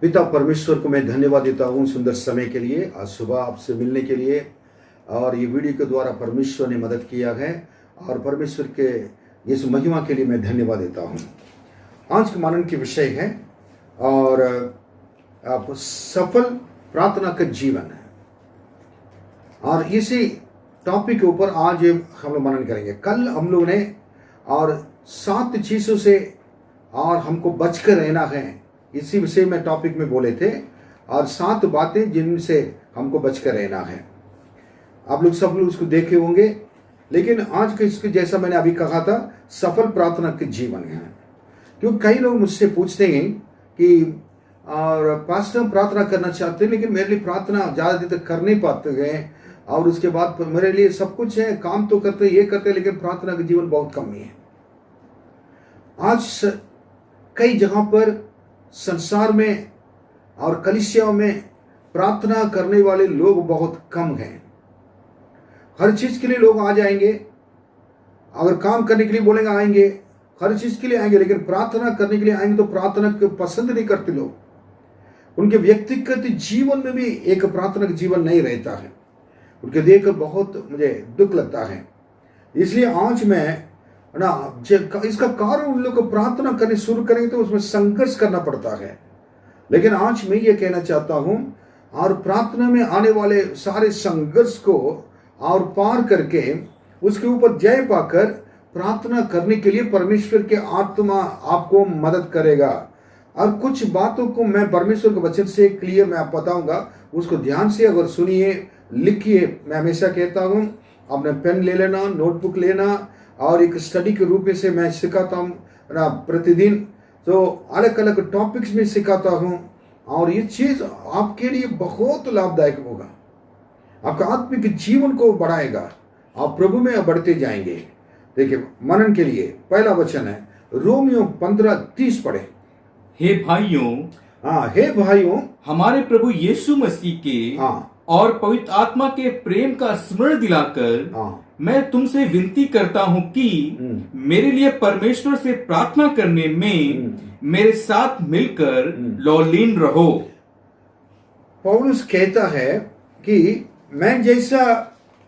पिता परमेश्वर को मैं धन्यवाद देता हूँ सुंदर समय के लिए, आज सुबह आपसे मिलने के लिए। और ये वीडियो के द्वारा परमेश्वर ने मदद किया है और परमेश्वर के इस महिमा के लिए मैं धन्यवाद देता हूँ। आज के मानन की विषय है और आप सफल प्रार्थना का जीवन है, और इसी टॉपिक के ऊपर आज हम लोग मनन करेंगे। कल हम लोग ने और 7 चीज़ों से और हमको बचकर रहना है, इसी विषय में टॉपिक में बोले थे, और 7 बातें जिनसे हमको बचकर रहना है। आप लोग सब लोग उसको देखे होंगे, लेकिन आज के इसके जैसा मैंने अभी कहा था, सफल प्रार्थना के जीवन है। क्योंकि कई लोग मुझसे पूछते हैं कि और पास्टर प्रार्थना करना चाहते हैं, लेकिन मेरे लिए प्रार्थना ज़्यादा देर तक कर नहीं पाते हैं, और उसके बाद मेरे लिए सब कुछ है, काम तो करते ये करते, लेकिन प्रार्थना का जीवन बहुत कम ही है। आज कई जगह पर संसार में और कलीसियाओं में प्रार्थना करने वाले लोग बहुत कम हैं। हर चीज के लिए लोग आ जाएंगे, अगर काम करने के लिए बोलेंगे आएंगे, हर चीज के लिए आएंगे, लेकिन प्रार्थना करने के लिए आएंगे तो प्रार्थना को पसंद नहीं करते लोग। उनके व्यक्तिगत जीवन में भी एक प्रार्थना का जीवन नहीं रहता है। उनके देखकर बहुत मुझे दुख लगता है। इसलिए आज मैं ना इसका कारण, उन लोग को प्रार्थना करनी शुरू करेंगे तो उसमें संघर्ष करना पड़ता है। लेकिन आज मैं ये कहना चाहता हूं, और प्रार्थना में आने वाले सारे संघर्ष को और पार करके उसके ऊपर जय पाकर प्रार्थना करने के लिए परमेश्वर के आत्मा आपको मदद करेगा। और कुछ बातों को मैं परमेश्वर के वचन से क्लियर मैं आप बताऊंगा, उसको ध्यान से अगर सुनिए, लिखिए। मैं हमेशा कहता हूं, अपने पेन ले लेना, नोटबुक लेना, और एक स्टडी के रूप में से मैं सिखाता हूँ ना प्रतिदिन। तो अलग अलग टॉपिक्स में सिखाता हूँ, और ये चीज़ आपके लिए बहुत लाभदायक होगा, आपका आत्मिक जीवन को बढ़ाएगा, आप प्रभु में बढ़ते जाएंगे। देखिए, मनन के लिए पहला वचन है रोमियो 15:30 पढ़े। हे भाइयों, हे भाइयों, हमारे प्रभु यीशु मसीह के और पवित्र आत्मा के प्रेम का स्मरण दिलाकर मैं तुमसे विनती करता हूं कि मेरे लिए परमेश्वर से प्रार्थना करने में मेरे साथ मिलकर लौलीन रहो। पौलुस कहता है कि मैं जैसा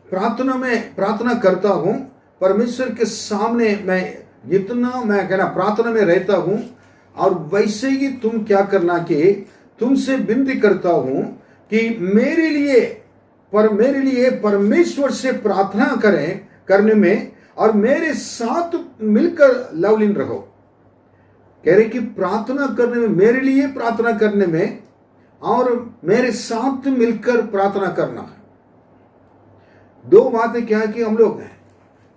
प्रार्थना में प्रार्थना करता हूं, परमेश्वर के सामने मैं जितना मैं कहना प्रार्थना में रहता हूं, और वैसे ही तुम क्या करना कि तुमसे विनती करता हूं कि मेरे लिए परमेश्वर से प्रार्थना करने में और मेरे साथ मिलकर लवलीन रहो। कह रहे कि प्रार्थना करने में, मेरे लिए प्रार्थना करने में और मेरे साथ मिलकर प्रार्थना करना है। 2 बातें क्या है कि हम लोग हैं।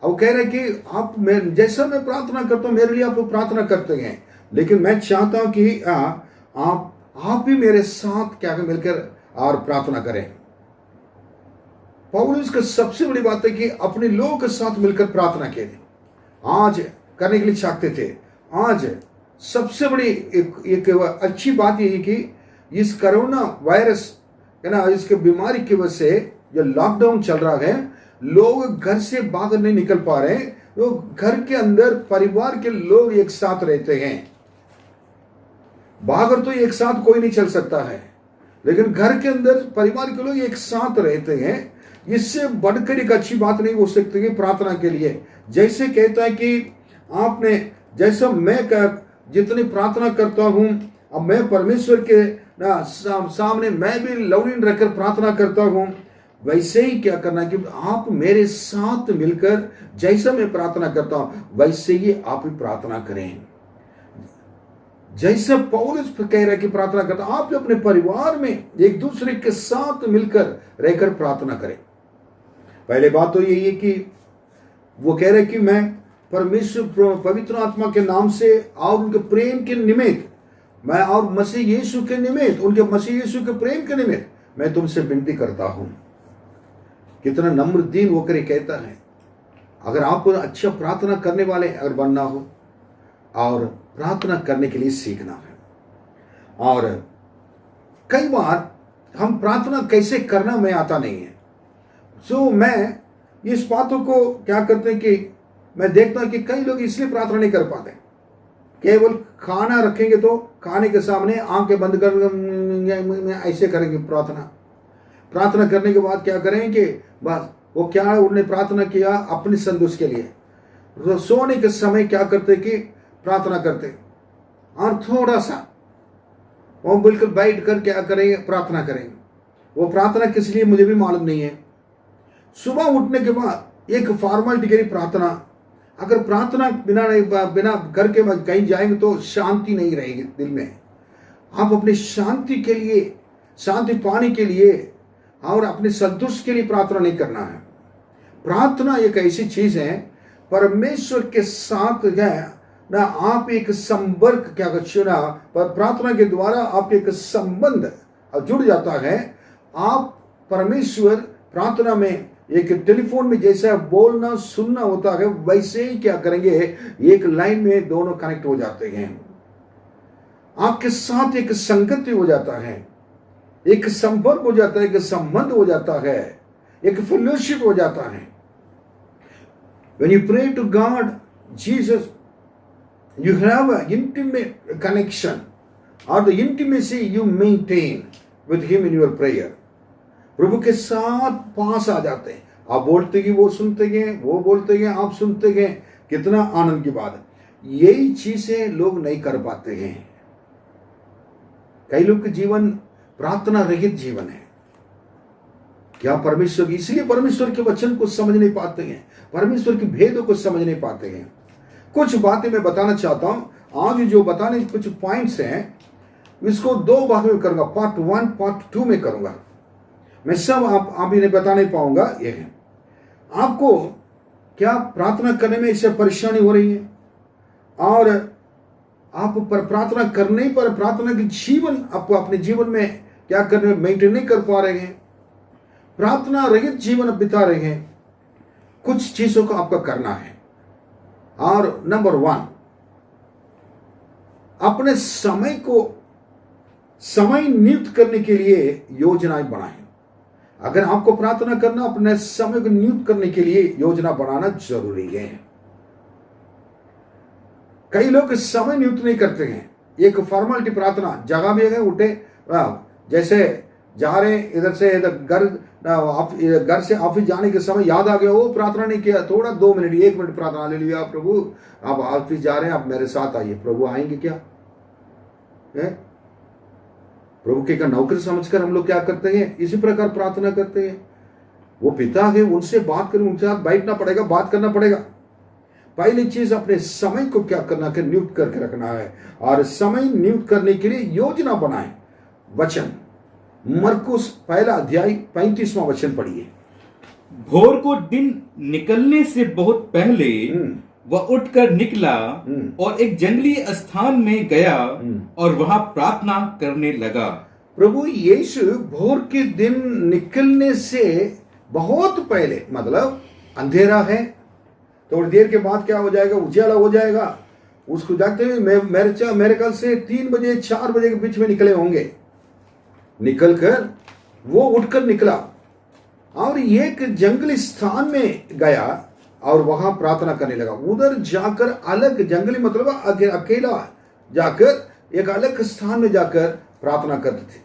अब कह रहे कि आप जैसा मैं प्रार्थना करता हूं, मेरे लिए आप प्रार्थना करते हैं, लेकिन मैं चाहता हूं कि आप भी मेरे साथ क्या मिलकर और प्रार्थना करें। पौलुस का सबसे बड़ी बात है कि अपने लोगों के साथ मिलकर प्रार्थना के लिए आज करने के लिए चाहते थे। आज सबसे बड़ी एक अच्छी बात यही कि इस कोरोना वायरस है ना, इसके बीमारी की वजह से जो लॉकडाउन चल रहा है, लोग घर से बाहर नहीं निकल पा रहे हैं। लोग घर के अंदर परिवार के लोग एक साथ रहते हैं। बाहर तो एक साथ कोई नहीं चल सकता है, लेकिन घर के अंदर परिवार के लोग एक साथ रहते हैं। इससे बढ़कर एक अच्छी बात नहीं हो सकती है प्रार्थना के लिए। जैसे कहता है कि आपने जैसा मैं जितनी प्रार्थना करता हूं, अब मैं परमेश्वर के सामने मैं भी लवलीन रहकर प्रार्थना करता हूं, वैसे ही क्या करना कि आप मेरे साथ मिलकर जैसा मैं प्रार्थना करता हूं वैसे ही आप भी प्रार्थना करें। जैसे पौलुस कह रहा है कि प्रार्थना करता, आप अपने परिवार में एक दूसरे के साथ मिलकर रहकर प्रार्थना करें। पहले बात तो यही है कि वो कह रहे कि मैं परमेश्वर पवित्र आत्मा के नाम से और उनके प्रेम के निमित्त मैं, और मसीह यीशु के निमित्त, उनके मसीह यीशु के प्रेम के निमित्त मैं तुमसे विनती करता हूं। कितना नम्र दीन होकर कहता है। अगर आपको अच्छा प्रार्थना करने वाले अगर बनना हो, और प्रार्थना करने के लिए सीखना है। और कई बार हम प्रार्थना कैसे करना में आता नहीं है। सो मैं इस बातों को क्या करते हैं कि मैं देखता हूं कि कई लोग इसलिए प्रार्थना नहीं कर पाते केवल खाना रखेंगे तो खाने के सामने आंखें बंद कर ऐसे करेंगे प्रार्थना करने के बाद क्या करेंगे, बस वो क्या उन्होंने प्रार्थना किया अपनी संतोष के लिए। सोने के समय क्या करते कि प्रार्थना करते, और थोड़ा सा वो बिल्कुल बैठ कर क्या करेंगे, प्रार्थना करेंगे। वो प्रार्थना किस लिए मुझे भी मालूम नहीं है। सुबह उठने के बाद एक फॉर्मेलिटी के लिए प्रार्थना, अगर प्रार्थना बिना घर के बाद कहीं जाएंगे तो शांति नहीं रहेगी दिल में। आप अपनी शांति के लिए, शांति पाने के लिए और अपने संतुष्ट के लिए प्रार्थना नहीं करना है। प्रार्थना एक ऐसी चीज है, परमेश्वर के साथ है ना, आप एक संपर्क क्या चुना, पर प्रार्थना के द्वारा आप एक संबंध जुड़ जाता है। आप परमेश्वर प्रार्थना में एक टेलीफोन में जैसा बोलना सुनना होता है, वैसे ही क्या करेंगे, एक लाइन में दोनों कनेक्ट हो जाते हैं। आपके साथ एक संगति हो जाता है, एक संपर्क हो जाता है, एक संबंध हो जाता है, एक फेलोशिप हो जाता है। When you pray to God, Jesus, you have an intimate connection, or the intimacy you maintain with Him in your prayer. प्रभु के साथ पास आ जाते हैं, आप बोलते हैं वो सुनते हैं, वो बोलते हैं आप सुनते हैं। कितना आनंद की बात है। यही चीजें लोग नहीं कर पाते हैं। कई लोग के जीवन प्रार्थना रहित जीवन है। क्या परमेश्वर की, इसलिए परमेश्वर के वचन को समझ नहीं पाते हैं, परमेश्वर के भेदों को समझ नहीं पाते हैं। कुछ बातें मैं बताना चाहता हूं आज, जो बताने कुछ पॉइंट्स हैं, इसको दो भाग में करूंगा, पार्ट 1 पार्ट 2 में करूंगा। मैं सब आप इन्हें बता नहीं पाऊंगा। ये है, आपको क्या प्रार्थना करने में इससे परेशानी हो रही है, और आप पर प्रार्थना करने पर प्रार्थना की जीवन आप अपने जीवन में क्या कर रहे, मेंटेन नहीं कर पा रहे हैं, प्रार्थना रहित जीवन बिता रहे हैं, कुछ चीजों को आपको करना है। और नंबर 1, अपने समय नियुक्त करने के लिए योजनाएं बनाएं। अगर आपको प्रार्थना करना, अपने समय को नियुक्त करने के लिए योजना बनाना जरूरी है। कई लोग समय नियुक्त नहीं करते हैं, एक फॉर्मेलिटी प्रार्थना, जगह भी है उठे, जैसे जा रहे इधर से इधर घर से ऑफिस जाने के समय याद आ गया, वो प्रार्थना नहीं किया, थोड़ा 2 मिनट 1 मिनट प्रार्थना ले लिया, प्रभु आप ऑफिस जा रहे हैं, आप मेरे साथ आइए। प्रभु आएंगे क्या? प्रभु के का नौकरी समझकर हम लोग क्या करते हैं, इसी प्रकार प्रार्थना करते हैं। वो पिता है, उनसे बात करें, उनके साथ बैठना पड़ेगा, बात करना पड़ेगा। पहली चीज अपने समय को क्या करना है, नियुक्त करके रखना है, और समय नियुक्त करने के लिए योजना बनाएं। वचन मरकुस 1 अध्याय 35वां वचन पढ़िए। भोर को दिन निकलने से बहुत पहले वह उठकर निकला और एक जंगली स्थान में गया और वहां प्रार्थना करने लगा। प्रभु यीशु भोर के दिन निकलने से बहुत पहले, मतलब अंधेरा है, थोड़ी देर के बाद क्या हो जाएगा, उजाला हो जाएगा, उसको जागते हुए मेरे ख्याल से 3 बजे 4 बजे के बीच में निकले होंगे। निकलकर वो उठकर निकला और एक जंगली स्थान में गया और वहां प्रार्थना करने लगा। उधर जाकर अलग, जंगली मतलब अकेला जाकर एक अलग स्थान में जाकर प्रार्थना करते थे।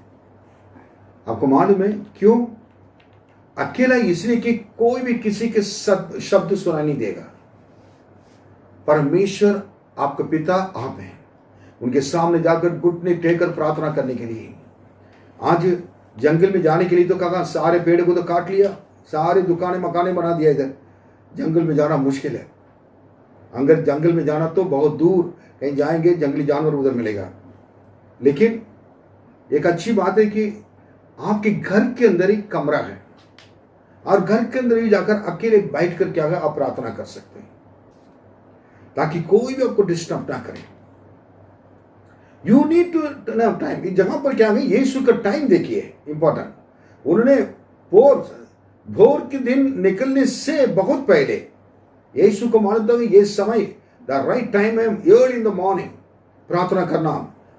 आपको मालूम है क्यों? अकेला इसलिए कि कोई भी किसी के शब्द सुनाई नहीं देगा। परमेश्वर आपका पिता आप हैं, उनके सामने जाकर घुटने टेककर प्रार्थना करने के लिए। आज जंगल में जाने के लिए तो कहा, सारे पेड़ को तो काट लिया, सारी दुकानें मकानें बना दिया, इधर जंगल में जाना मुश्किल है। अगर जंगल में जाना तो बहुत दूर कहीं जाएंगे, जंगली जानवर उधर मिलेगा। लेकिन एक अच्छी बात है कि आपके घर के अंदर ही कमरा है, और घर के अंदर ही जाकर अकेले बैठकर क्या है, आप प्रार्थना कर सकते हैं, ताकि कोई भी आपको डिस्टर्ब ना करे। You need to time. इस जगह पर क्या है, यीशु का टाइम देखिए, इंपॉर्टेंट। उन्होंने भोर के दिन निकलने से बहुत पहले यीशु को मालूम था कि ये समय द राइट टाइम है, अर्ली इन द मॉर्निंग प्रार्थना करना,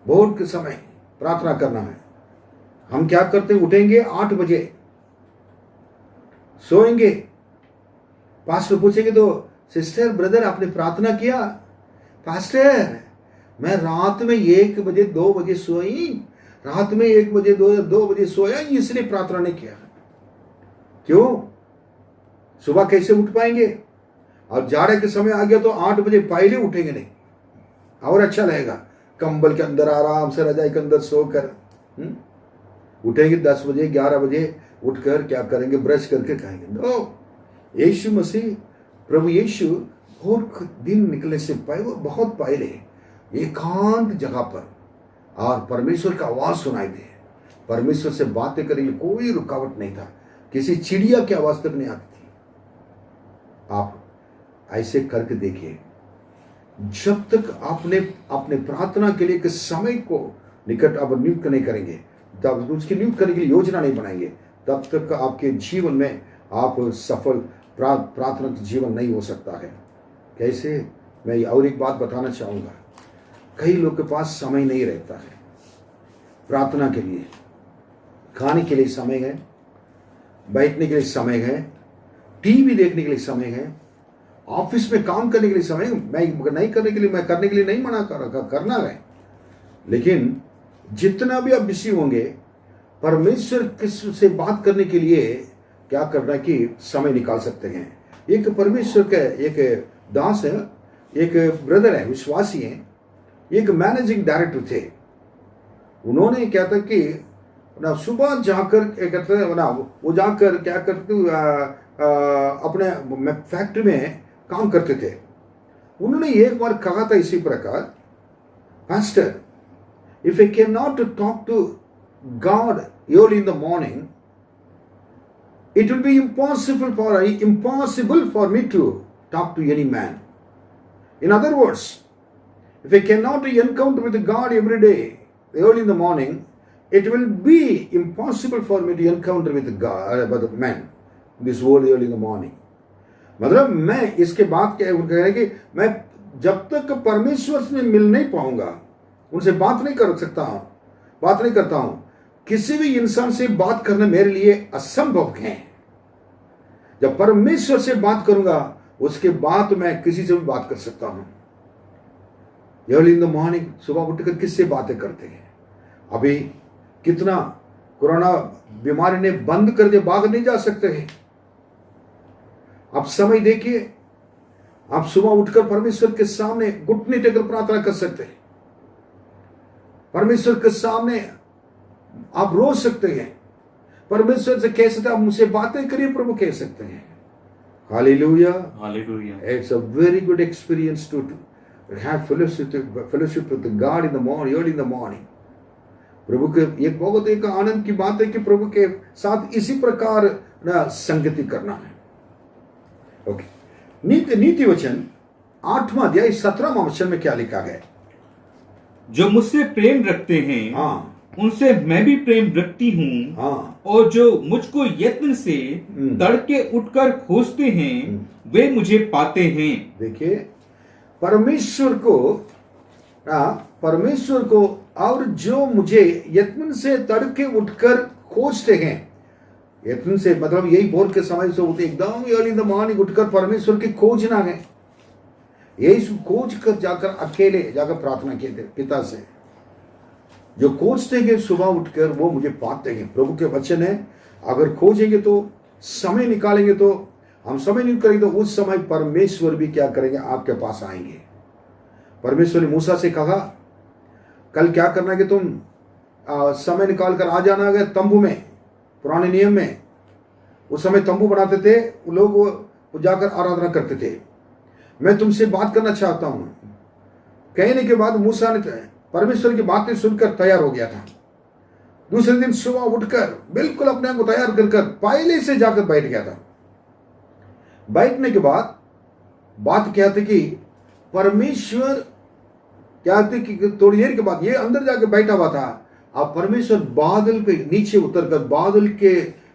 भोर के समय प्रार्थना करना है। हम क्या करते हैं, उठेंगे 8 बजे, सोएंगे, पास्टर पूछेंगे तो सिस्टर ब्रदर आपने प्रार्थना किया? पास्टर मैं रात में 1 बजे 2 बजे सोई, रात में 1 बजे 2 बजे सोया, इसलिए प्रार्थना नहीं किया। क्यों? सुबह कैसे उठ पाएंगे? और जाड़े के समय आ गया तो 8 बजे पहले उठेंगे नहीं, और अच्छा रहेगा। कंबल के अंदर आराम से रजाई के अंदर सोकर उठेंगे 10 बजे 11 बजे उठकर क्या करेंगे? ब्रश करके खाएंगे। नो, यीशु मसीह प्रभु यीशु बहुत दिन निकलने से पहले, बहुत पहले एकांत जगह पर और परमेश्वर का आवाज सुनाई दे, परमेश्वर से बातें करने के लिए कोई रुकावट नहीं था, किसी चिड़िया की आवाज तक नहीं आती थी। आप ऐसे करके देखिए, जब तक आपने अपने प्रार्थना के लिए एक समय को निकट अब नियुक्त नहीं करेंगे, तब उसकी नियुक्त करने के लिए योजना नहीं बनाएंगे, तब तक आपके जीवन में आप सफल प्रार्थना जीवन नहीं हो सकता है। कैसे? मैं और एक बात बताना चाहूँगा, कई लोग के पास समय नहीं रहता है प्रार्थना के लिए। खाने के लिए समय है, बैठने के लिए समय है, टीवी देखने के लिए समय है, ऑफिस में काम करने के लिए समय है। मैं नहीं करने के लिए, मैं करने के लिए नहीं मना कर रहा, करना है। लेकिन जितना भी आप बिजी होंगे, परमेश्वर किस से बात करने के लिए क्या करना है कि समय निकाल सकते हैं। एक परमेश्वर का एक दास है, एक ब्रदर है, विश्वासी हैं, एक मैनेजिंग डायरेक्टर थे। उन्होंने क्या था कि ना सुबह जाकर क्या करते हैं ना, वो जाकर क्या करते अपने फैक्ट्री में काम करते थे। उन्होंने एक बार कहा था इसी प्रकार, pastor, if I can not talk to God early in the morning, it will be impossible for me to talk to any man. In other words, if I cannot encounter with God every day early in the morning, it will be impossible for me to encounter with God, with the man in this world early in the morning. मतलब मैं इसके बाद क्या कह रहा है कि मैं जब तक परमेश्वर से मिल नहीं पाऊंगा, उनसे बात नहीं करता हूं, किसी भी इंसान से बात करना मेरे लिए असंभव है। जब परमेश्वर से बात करूंगा, उसके बाद मैं किसी से भी बात कर सकता हूं। अर्ली इन द मॉर्निंग, सुबह उठकर किससे बातें करते हैं? अभी कितना कोरोना बीमारी ने बंद कर दिया, बाहर नहीं जा सकते हैं। आप समय देखिए, आप सुबह उठकर परमेश्वर के सामने घुटने टेकर प्रार्थना कर सकते हैं, परमेश्वर के सामने आप रो सकते हैं, परमेश्वर से कह सकते हैं, आप मुझसे बातें करिए, प्रभु कह सकते हैं। Hallelujah, hallelujah. It's a very good experience to have fellowship with God in the morning, early in the morning. प्रभु के एक बहुत एक आनंद की बात है कि प्रभु के साथ इसी प्रकार ना संगति करना है। ओके, नीति वचन 8वां अध्याय 17वां वचन में क्या लिखा है? जो मुझसे प्रेम रखते हैं, हाँ, उनसे मैं भी प्रेम रखती हूँ। हाँ, और जो मुझको यत्न से तड़के उठकर खोजते हैं, वे मुझे पाते हैं। देखिए, परमेश्वर को और जो मुझे यत्न से तड़के उठकर खोजते हैं, यत्न से मतलब यही भोर के समय से होते एकदम अर्ली इन द मॉर्निंग उठकर परमेश्वर की खोजना है। यही खोज कर जाकर अकेले जाकर प्रार्थना किए थे पिता से। जो खोजते हैं सुबह उठकर वो मुझे पाते हैं। प्रभु के वचन है, अगर खोजेंगे तो, समय निकालेंगे तो, हम समय नहीं करेंगे तो उस समय परमेश्वर भी क्या करेंगे? आपके पास आएंगे। परमेश्वर ने मूसा से कहा, कल क्या करना है कि तुम समय निकाल कर आ जाना है तंबू में। पुराने नियम में उस समय तंबू बनाते थे, वो लोग वो जाकर आराधना करते थे। मैं तुमसे बात करना चाहता हूं। कहने के बाद मूसा ने परमेश्वर की बातें सुनकर तैयार हो गया था। दूसरे दिन सुबह उठकर बिल्कुल अपने आप को तैयार कर पहले से जाकर बैठ गया था। बैठने के बाद बात क्या थी कि परमेश्वर क्या थी कि थोड़ी देर के बाद ये अंदर जाकर बैठा हुआ था। अब परमेश्वर बादल पे नीचे उतरकर बादल के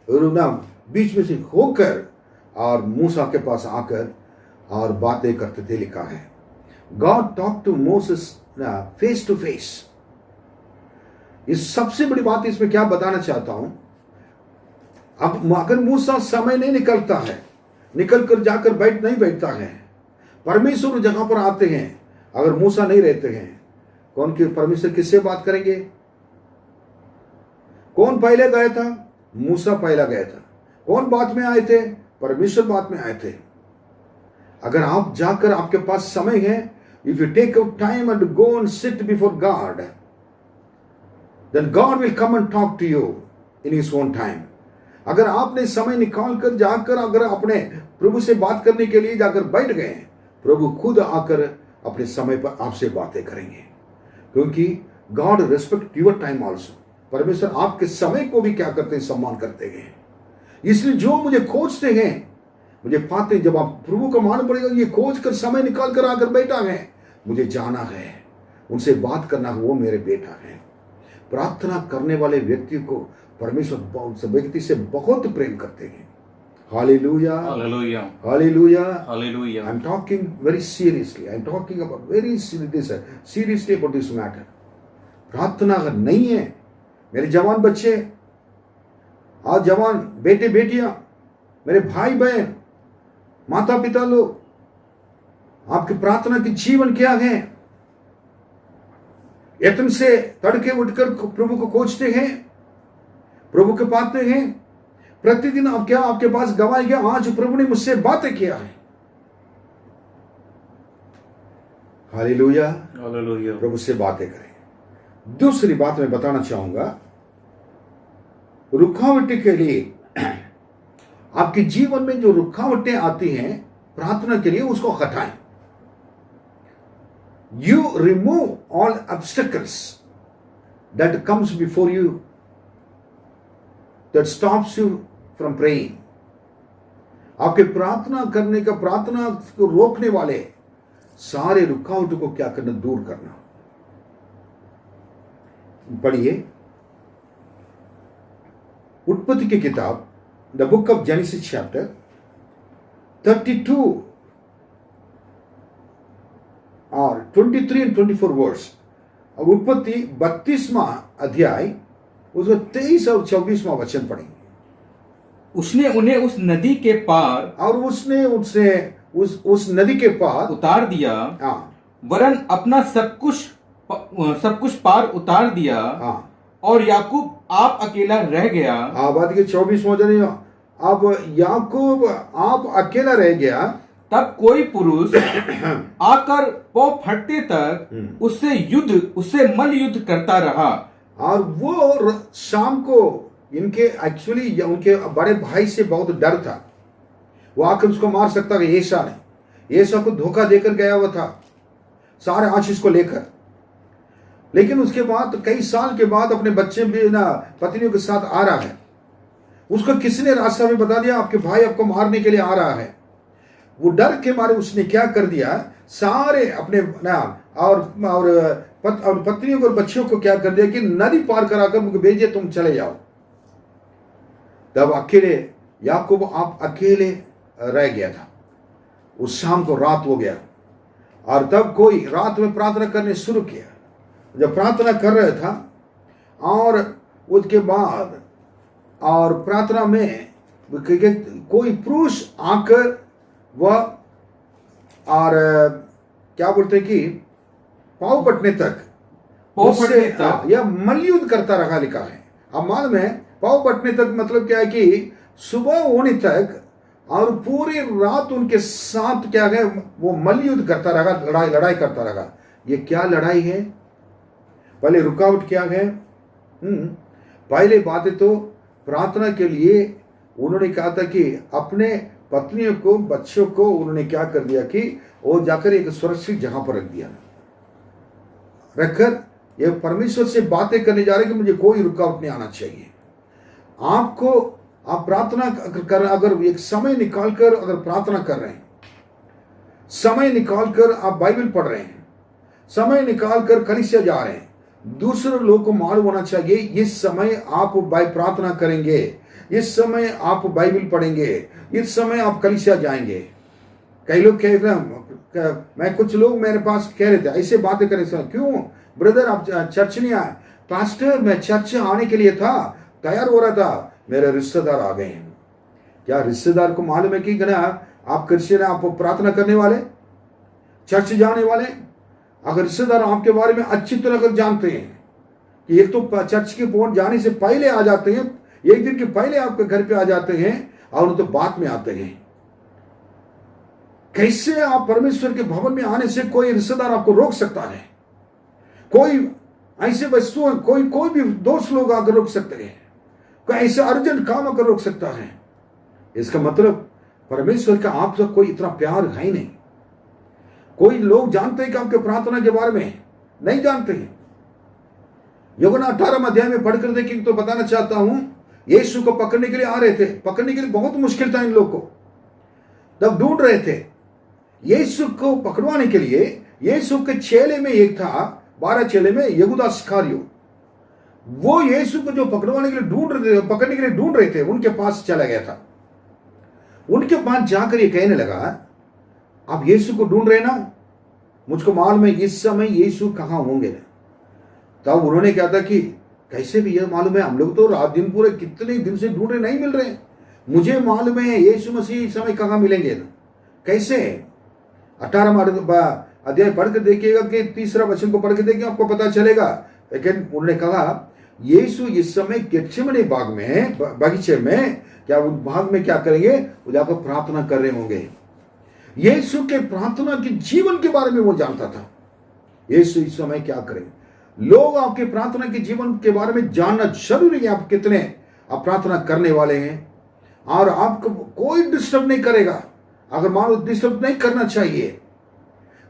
बीच में से होकर और मूसा के पास आकर और बातें करते थे। लिखा है, God talk to Moses face to face. इस सबसे बड़ी बात इसमें क्या बताना चाहता हूं, अब अगर मूसा समय नहीं निकलता है, निकल कर जाकर नहीं बैठता है, परमेश्वर जगह पर आते हैं। अगर मूसा नहीं रहते हैं कौन की परमेश्वर किससे बात करेंगे? कौन पहले गया था? मूसा पहला गया था। कौन बात में आए थे? परमेश्वर बात में आए थे। अगर आप जाकर, आपके पास समय है, if you take out time and go and sit before God, then God will come and talk to you in his own time. अगर आपने समय निकाल कर जाकर अगर अपने प्रभु से बात करने के लिए जाकर बैठ गए, प्रभु खुद आकर अपने समय पर आपसे बातें करेंगे, क्योंकि God respect your time also. परमेश्वर आपके समय को भी क्या करते हैं? सम्मान करते हैं। इसलिए जो मुझे खोजते हैं, मुझे पाते हैं, जब आप प्रभु को मालूम पड़ेगा ये खोज कर समय निकाल कर आकर बैठा है, मुझे जाना है, उनसे बात करना है, वो मेरे बेटा है। प्रार्थना करने वाले व्यक्ति को परमेश्वर व्यक्ति से बहुत प्रेम करते हैं। Hallelujah, hallelujah, hallelujah, hallelujah. I am talking very seriously, I am talking about very seriously about this matter. प्रार्थना अगर नहीं है, मेरे जवान बच्चे, आज जवान बेटे बेटियां, मेरे भाई बहन, माता पिता लोग, आपकी प्रार्थना की जीवन क्या है? यत्न से तड़के उठकर प्रभु को खोजते हैं, प्रभु के पाते हैं प्रतिदिन। आप क्या आपके पास गवाही है? आज प्रभु ने मुझसे बातें किया है। Hallelujah, hallelujah. प्रभु से बातें करें। दूसरी बात मैं बताना चाहूंगा, रुकावटें के लिए, आपके जीवन में जो रुकावटें आती हैं प्रार्थना के लिए, उसको हटाएं। You remove all obstacles that comes before you, that stops you from praying. आपके प्रार्थना करने का, प्रार्थना को रोकने वाले सारे रुकावटों को क्या करना? दूर करना। पढ़िए उत्पत्ति की किताब, the book of genesis chapter 32 और 23 and 24 वर्स। अब उत्पत्ति 32वां अध्याय, उसमें 23 और 24वां वचन पढ़ेंगे। उसने उन्हें उस नदी के पार, और उसने उनसे उस नदी के पार उतार दिया, वरन अपना सब कुछ पार उतार दिया, और याकूब आप अकेला रह गया। बात के 24वां वचन, अब याकूब आप अकेला रह गया। तब कोई पुरुष आकर पौ फटते तक उससे मल युद्ध करता रहा। और वो शाम को इनके एक्चुअली उनके बड़े भाई से बहुत डर था, वो आकर उसको मार सकता था। एसा ने, एसा को धोखा देकर गया हुआ था सारे आशीष को लेकर, लेकिन उसके बाद कई साल के बाद अपने बच्चे भी ना पत्नियों के साथ आ रहा है। उसको किसने रास्ता में बता दिया? आपके भाई आपको मारने के लिए आ रहा है। वो डर के मारे उसने क्या कर दिया, सारे अपने और पत्नियों को और बच्चों को क्या कर दिया कि नदी पार कराकर मुझे भेजिए, तुम चले जाओ। तब अकेले याकूब आप अकेले रह गया था। उस शाम को रात हो गया, और तब कोई रात में प्रार्थना करने शुरू किया। जब प्रार्थना कर रहा था, और उसके बाद और प्रार्थना में कोई पुरुष आकर वह और क्या बोलते हैं कि पाँव पटने तक या मल्लयुद्ध करता रहा, लिखा है। अब मालूम है पाँव पटने तक मतलब क्या है कि सुबह होने तक और पूरी रात उनके साथ क्या है, वो मल्लयुद्ध करता रहा, लड़ाई करता रहा। ये क्या लड़ाई है? पहले रुकावट क्या है? पहले बातें तो प्रार्थना के लिए उन्होंने कहा था कि अपने पत्नियों को, बच्चों को उन्होंने क्या कर दिया कि वो जाकर एक सुरक्षित जगह पर रख दिया, रखकर ये परमेश्वर से बातें करने जा रहे कि मुझे कोई रुकावट नहीं आना चाहिए। आपको आप प्रार्थना कर, अगर एक समय निकालकर अगर प्रार्थना कर रहे हैं, समय निकालकर आप बाइबल पढ़ रहे हैं, समय निकालकर कलीसिया जा रहे हैं, दूसरे लोगों को मालूम होना चाहिए इस समय आप प्रार्थना करेंगे, इस समय आप बाइबल पढ़ेंगे, इस समय आप कलीसिया जाएंगे। कई लोग कह रहे हैं, मैं कुछ लोग मेरे पास कह रहे थे ऐसे बातें करें, क्यों ब्रदर आप चर्च नहीं आए? पास्टर मैं चर्च आने के लिए था, तैयार हो रहा था, मेरे रिश्तेदार आ गए हैं। क्या रिश्तेदार को मालूम है कि आप क्रिश्चियन, आप प्रार्थना करने वाले, चर्च जाने वाले, अगर रिश्तेदार आपके बारे में अच्छी तरह कर जानते हैं कि एक तो चर्च के पहुंच जाने से पहले आ जाते हैं, एक दिन के पहले आपके घर पे आ जाते हैं और तो बाद में आते हैं, कैसे आप परमेश्वर के भवन में आने से कोई रिश्तेदार आपको रोक सकता है? कोई ऐसे वस्तु, कोई भी दोस्त लोग आकर रोक सकते हैं, कोई ऐसे अर्जेंट काम आकर रोक सकता है। इसका मतलब परमेश्वर का आप तक कोई इतना प्यार है ही नहीं। कोई लोग जानते हैं कि आपके प्रार्थना के बारे में नहीं जानते हैं। यूहन्ना 18 अध्याय में पढ़कर देखें तो बताना चाहता हूं, यीशु को पकड़ने के लिए आ रहे थे, पकड़ने के लिए बहुत मुश्किल था इन लोग को, तब ढूंढ रहे थे यीशु को पकड़वाने के लिए। यीशु के चेले में एक था, 12 चेले में यहूदा इस्करियोत, वो यीशु को जो पकड़वाने के लिए पकड़ने के लिए ढूंढ रहे थे, उनके पास चला गया था। उनके पास जाकर ये कहने लगा, आप यीशु को ढूंढ रहे ना, मुझको मालूम है इस समय यीशु कहां होंगे। तब उन्होंने कहा था कि कैसे भी यह मालूम है, हम लोग तो रात दिन पूरे कितने दिन से ढूंढ रहे, नहीं मिल रहे, मुझे मालूम है यीशु मसीह इस समय कहां मिलेंगे। कैसे? 18 अध्याय पढ़कर देखिएगा कि 3 वचन को पढ़कर देखिए, आपको पता चलेगा। लेकिन उन्होंने कहा यीशु इस समय गेत्सेमनी बाग में, बगीचे में, क्या उस भाग में क्या करेंगे? वो जाकर प्रार्थना कर रहे होंगे। यीशु के प्रार्थना के जीवन के बारे में वो जानता था, यीशु इस समय क्या करेंगे। लोग आपके प्रार्थना के जीवन के बारे में जानना जरूरी है, आप कितने आप प्रार्थना करने वाले हैं, और आपको कोई डिस्टर्ब नहीं करेगा। अगर मान लो डिस्टर्ब नहीं करना चाहिए,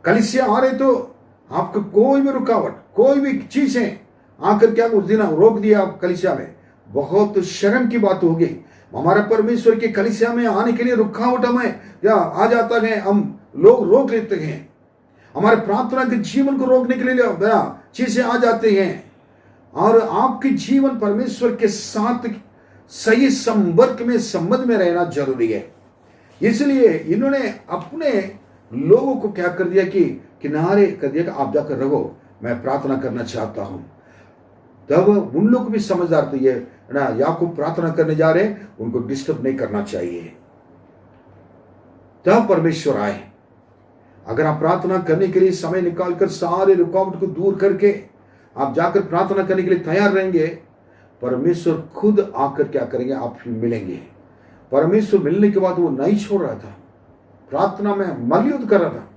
कलीसिया आ रहे तो आपको कोई भी रुकावट, कोई भी चीजें आकर क्या उस दिन रोक दिया आप कलीसिया में, बहुत शर्म की बात होगी। हमारे परमेश्वर के कलीसिया में आने के लिए रुकावट हमें क्या आ जाता है, हम लोग रोक लेते हैं, हमारे प्रार्थना के जीवन को रोकने के लिए चीजें आ जाते हैं। और आपके जीवन परमेश्वर के साथ सही संपर्क में, संबंध में रहना जरूरी है। इसलिए इन्होंने अपने लोगों को क्या कर दिया कि किनारे कर दिया कि आप जाकर रहो, मैं प्रार्थना करना चाहता हूं। तब उन लोग भी समझदार थे, ये ना याकूब प्रार्थना करने जा रहे हैं, उनको डिस्टर्ब नहीं करना चाहिए। तब परमेश्वर आए। अगर आप प्रार्थना करने के लिए समय निकालकर सारे रुकावट को दूर करके आप जाकर प्रार्थना करने के लिए तैयार रहेंगे, परमेश्वर खुद आकर क्या करेंगे, आप मिलेंगे। परमेश्वर मिलने के बाद वो नहीं छोड़ रहा था, प्रार्थना में मल्लयुद्ध कर रहा था।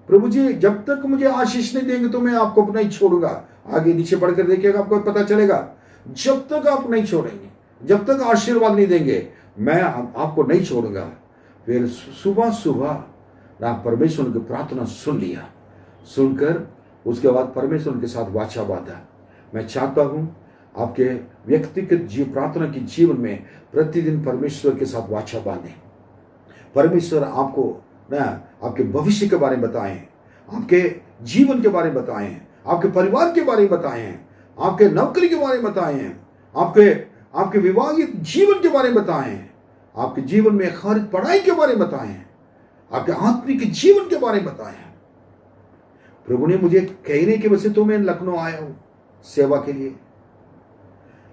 प्रभु जी जब तक मुझे आशीष नहीं देंगे तो मैं आपको नहीं छोड़ूंगा। आगे नीचे पढ़कर देखिएगा, आपको पता चलेगा, जब तक आप नहीं छोड़ेंगे, जब तक आशीर्वाद नहीं देंगे, मैं आपको नहीं छोड़ूंगा। फिर सुबह सुबह ना परमेश्वर उनकी प्रार्थना सुन लिया, सुनकर उसके बाद परमेश्वर उनके साथ वाचा बांधा। मैं चाहता हूं आपके व्यक्तिगत प्रार्थना के जीवन में प्रतिदिन परमेश्वर के साथ वाचा बांधें। परमेश्वर आपको ना आपके भविष्य के बारे में बताएं, आपके जीवन के बारे में बताएं, आपके परिवार के बारे में बताएं, आपके नौकरी के बारे में बताएं, आपके विवाहित जीवन के बारे में बताएं, आपके जीवन में हर पढ़ाई के बारे में बताएं, आपके आत्मिक जीवन के बारे में बताएं। प्रभु ने मुझे कहने की वजह से तो मैं लखनऊ आया हूं सेवा के लिए।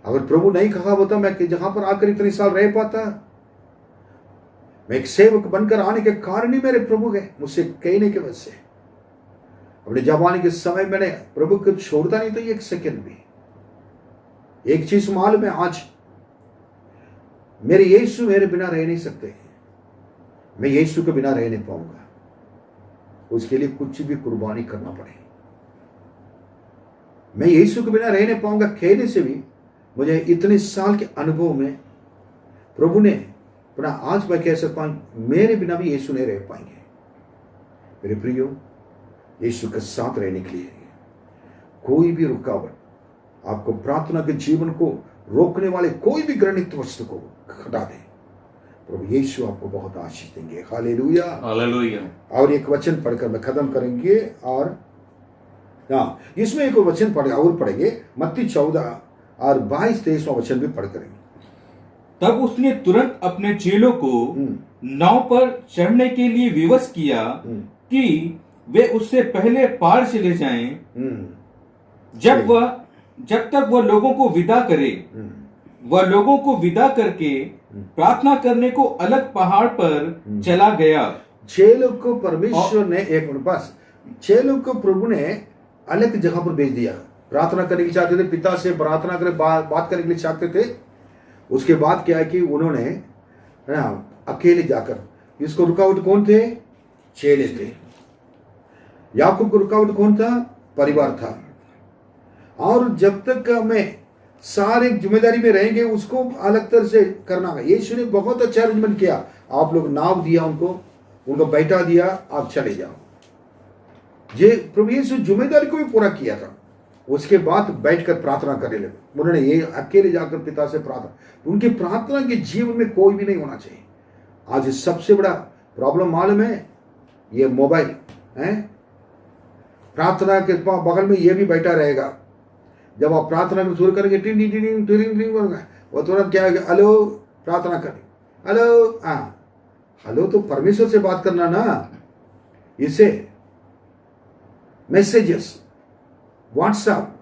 अगर प्रभु नहीं कहा होता मैं जहां पर आकर इतने साल रह पाता। मैं एक सेवक बनकर आने के कारण ही मेरे प्रभु गए, मुझसे कहने की वजह से। अपने जवानी के समय मैंने प्रभु को छोड़ता नहीं था एक सेकंड भी। एक चीज मालूम है, आज मेरे यीशु मेरे बिना रह नहीं सकते, मैं यीशु के बिना रह नहीं पाऊंगा। उसके लिए कुछ भी कुर्बानी करना पड़े, मैं यीशु के बिना रह नहीं पाऊंगा। कहने से भी मुझे इतने साल के अनुभव में प्रभु ने अपना, आज मैं कह सकता हूं मेरे बिना भी यीशु नहीं रह पाएंगे। मेरे प्रियो, यीशु के साथ रहने के लिए कोई भी रुकावट, आपको प्रार्थना के जीवन को रोकने वाले कोई भी घृणित वस्तु को हटा दे। प्रभु यीशु आपको बहुत आशीष देंगे। Hallelujah, hallelujah. और एक वचन पढ़कर मैं खत्म करेंगे, और इसमें एक वचन पढ़ेंगे, मत्ती 14 और 22-23 वचन भी पढ़ करेंगे। तब उसने तुरंत अपने चेलों को नाव पर चढ़ने के लिए विवश किया कि वे उससे पहले पार चले जाएं, जब तक वह लोगों को विदा करे। वह लोगों को विदा करके प्रार्थना करने को अलग पहाड़ पर चला गया। चेलों को परमेश्वर ने एक बस 6 लोग को प्रभु ने अलग जगह पर भेज दिया। प्रार्थना करने के लिए चाहते थे, पिता से प्रार्थना करने बात करने के लिए चाहते थे। उसके बाद क्या है कि उन्होंने है ना अकेले जाकर, इसको रुकावट कौन थे? चेले थे। याकूब को रुकावट कौन था? परिवार था। और जब तक हमें सारे जिम्मेदारी में रहेंगे उसको अलग तरह से करना है। यीशु ने बहुत अच्छा अरेंजमेंट किया। आप लोग नाव दिया उनको बैठा दिया, आप चले जाओ। ये प्रभु यीशु जिम्मेदारी को भी पूरा किया था। उसके बाद बैठकर प्रार्थना करने लगे। उन्होंने ये अकेले जाकर पिता से प्रार्थना, उनकी प्रार्थना के जीवन में कोई भी नहीं होना चाहिए। आज सबसे बड़ा प्रॉब्लम मालूम है, ये मोबाइल है। प्रार्थना के बगल में ये भी बैठा रहेगा। जब आप प्रार्थना में शुरू करेंगे टिंग टिंग टिंग टिंग टिंग होगा, वो तुरंत क्या है, हेलो प्रार्थना करें, हेलो। हाँ, हेलो तो परमेश्वर से बात करना ना। इसे मैसेजेस, व्हाट्सएप,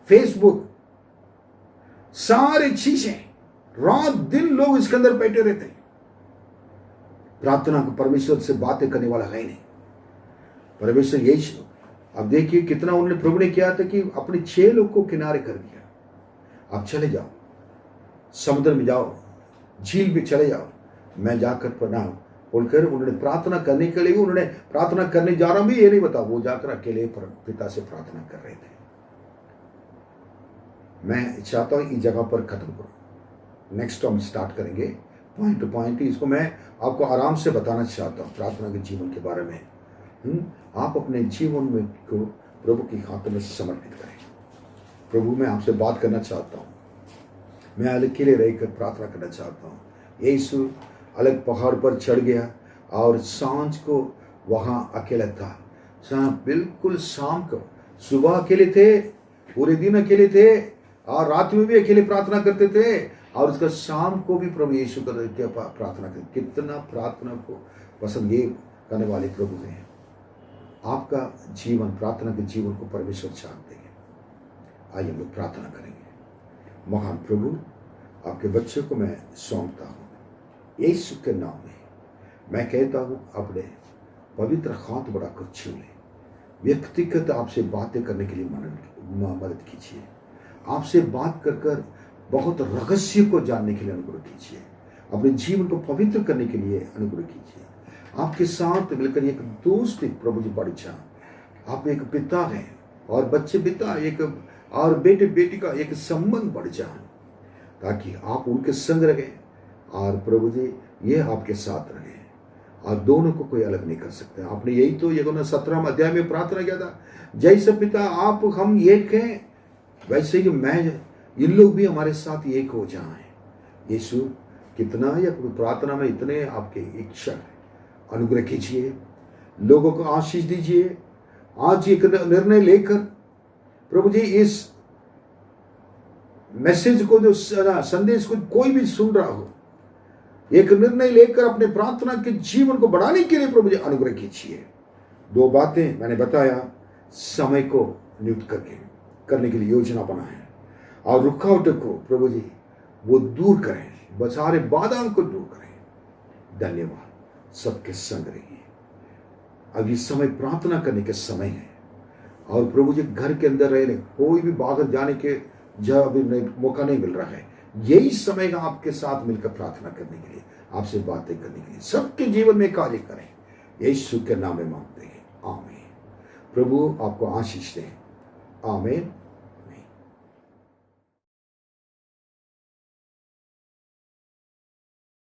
फेसबुक, सारी चीजें, रात दिन लोग इसके अंदर बैठे रहते हैं। प्रार्थना को परमेश्वर से बातें करने वाला है नहीं। परमेश्वर यीशु, अब देखिए कितना उन्होंने प्रभु ने किया था कि अपने 6 लोग को किनारे कर दिया। आप चले जाओ, समुद्र में जाओ, झील में चले जाओ, मैं जाकर प्रणाम बोलकर उन्होंने प्रार्थना करने के लिए, उन्होंने प्रार्थना करने जा रहा हूं भी ये नहीं बता, वो जाकर अकेले पिता से प्रार्थना कर रहे थे। मैं चाहता हूं इस जगह पर खत्म करो। नेक्स्ट हम स्टार्ट करेंगे पॉइंट टू पॉइंट। इसको मैं आपको आराम से बताना चाहता हूं प्रार्थना के जीवन के बारे में। आप अपने जीवन में को प्रभु की हाथ में समर्पित करें। प्रभु मैं आपसे बात करना चाहता हूँ, मैं अकेले रहकर प्रार्थना करना चाहता हूँ। यीशु अलग पहाड़ पर चढ़ गया और सांझ को वहां अकेला था। बिल्कुल शाम को, सुबह अकेले थे, पूरे दिन अकेले थे और रात में भी अकेले प्रार्थना करते थे। और उसका शाम को भी प्रभु यीशु कर प्रार्थना करते। कितना प्रार्थना को पसंद ये करने वाले प्रभु हैं। आपका जीवन, प्रार्थना के जीवन को परमेश्वर चाहते हैं। आइए हम लोग प्रार्थना करेंगे। महान प्रभु, आपके बच्चे को मैं सौंपता हूँ यीशु के नाम में। मैं कहता हूँ अपने पवित्र हाथ बढ़ाकर छू लें। व्यक्तिगत आपसे बातें करने के लिए मदद कीजिए। आपसे बात कर कर बहुत रहस्य को जानने के लिए अनुग्रह कीजिए। अपने जीवन को पवित्र करने के लिए अनुग्रह कीजिए। आपके साथ मिलकर एक दोस्ती प्रभु जी बढ़ जाए। आप एक पिता हैं और बच्चे पिता, एक और बेटे बेटी का एक संबंध बढ़ जाए, ताकि आप उनके संग रहें और प्रभु जी ये आपके साथ रहें और दोनों को कोई अलग नहीं कर सकते। आपने यही तो यूहन्ना 17 अध्याय में प्रार्थना किया था, जैसे पिता आप हम एक हैं वैसे ही मैं, इन लोग भी हमारे साथ एक हो जाएं। यीशु कितना यह प्रार्थना में इतने आपके इच्छा है। अनुग्रह कीजिए, लोगों को आशीष दीजिए। आज एक निर्णय लेकर प्रभु जी इस मैसेज को, जो संदेश को कोई भी सुन रहा हो, एक निर्णय लेकर अपने प्रार्थना के जीवन को बढ़ाने के लिए प्रभु जी अनुग्रह कीजिए। 2 बातें मैंने बताया, समय को नियुक्त करने के लिए योजना बनाएं और रुकावट को प्रभु जी वो दूर करें, सारे बाधाओं को दूर करें। धन्यवाद। सबके संग रहिए। अब इस समय प्रार्थना करने के समय है और प्रभु जी घर के अंदर रहने, कोई भी बाहर जाने के मौका नहीं मिल रहा है। यही समय है आपके साथ मिलकर प्रार्थना करने के लिए, आपसे बातें करने के लिए, सबके जीवन में कार्य करें। यीशु के नाम में मांगते हैं, आमीन। प्रभु आपको आशीष दें, आमीन।